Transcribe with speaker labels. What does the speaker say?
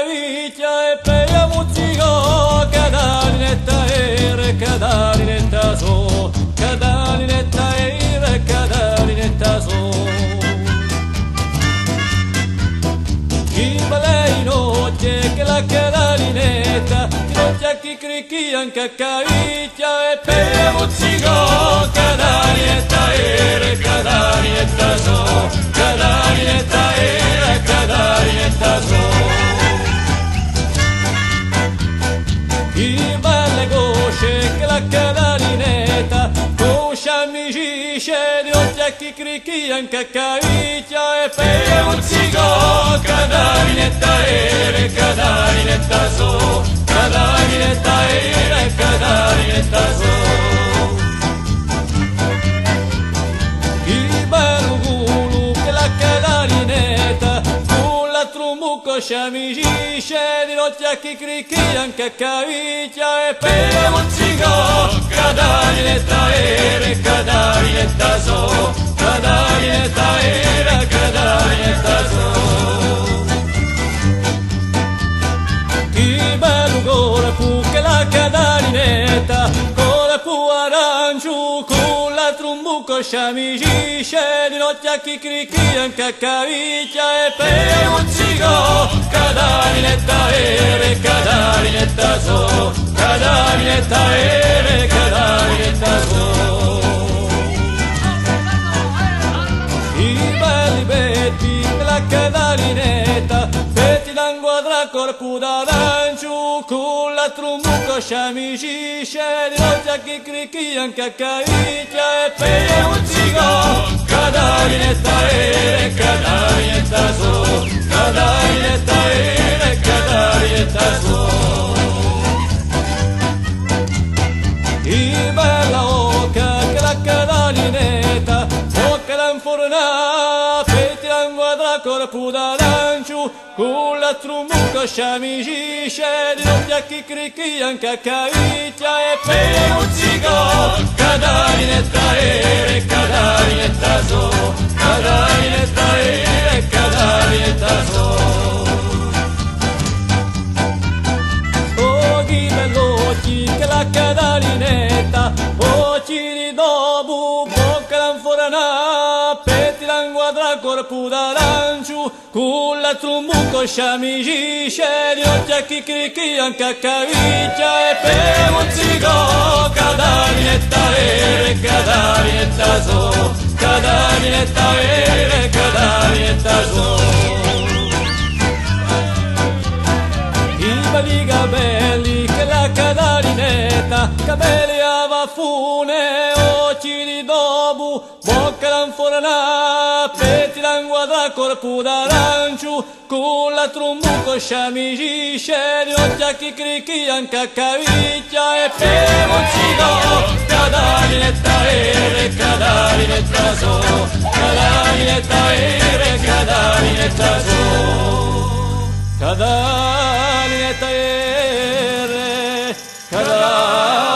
Speaker 1: cavicchia e peia muzzico, cadalinetta ere, cadalinetta so, cadalinetta ere, cadalinetta so. Chi balei notte che la cadalinetta, chi non c'è chi cricchi anche cavicchia e peia muzzico, cadalinetta ere, cadalinetta so, cadalinetta ere, cadalinetta so. Chi belle gosce che la cadalinetta, coscia amici scedi, non c'è chi cricchi anche cavicchia e peia muzzico, cadalinetta ere, cadalinetta so, cadalinetta ere, cadalinetta so. Chi bello culo che la cadalinetta, con la trumbucco amici scedi, non c'è chi cricchi anche cavicchia e peia muzzico, cadalinetta ere, cadalinetta so, cadalinetta ere, cadalinetta so. Chi bello corpo che la cadalinetta, corpo arancio, con la trumbucco amici scedi, non c'è chi cricchi anche cavicchia e peia muzzico, cadalinetta ere, cadalinetta so, cadalinetta ere, cadalinetta so. I belli betti che la cadalinetta, betti d'anguadra corpo d'arancio, con la trumbucco amici scedi, non c'è chi cricchi anche cavicchia e peia muzzico, cadalinetta ere, cadalinetta so, cadalinetta ere, cadalinetta so. I bella oca che la cadalinetta, oca l'anforna, fetti l'anguadra corpo d'arancio, con la trumbucco amici scedi, non c'è chi cricchi anche cavicchia e peia muzzico, cadalinetta ere, cadalinetta so, cadalinetta ere, cadalinetta so. Occhi bellocchi che la cadalinetta, occhi di dobu, bocca l'anforana, petti l'anguadra corpo d'arancio, con la trumbucco amici scedi, non c'è chi cricchi anche cavicchia e peia muzzico, cadalinetta ere, cadalinetta so, cadalinetta ere, cadalinetta so. I belli capelli che la cadalinetta, capelli a vaffune, occhi di dobu, bocca l'anforana, petti l'anguadra corpo d'arancio, con la trumbucco amici scedi, non c'è chi cricchi anche cavicchia e peia muzzico, cadalinetta ere, cadalinetta so, cadalinetta ere, cadalinetta so. Cadalinetta ere, cadalinetta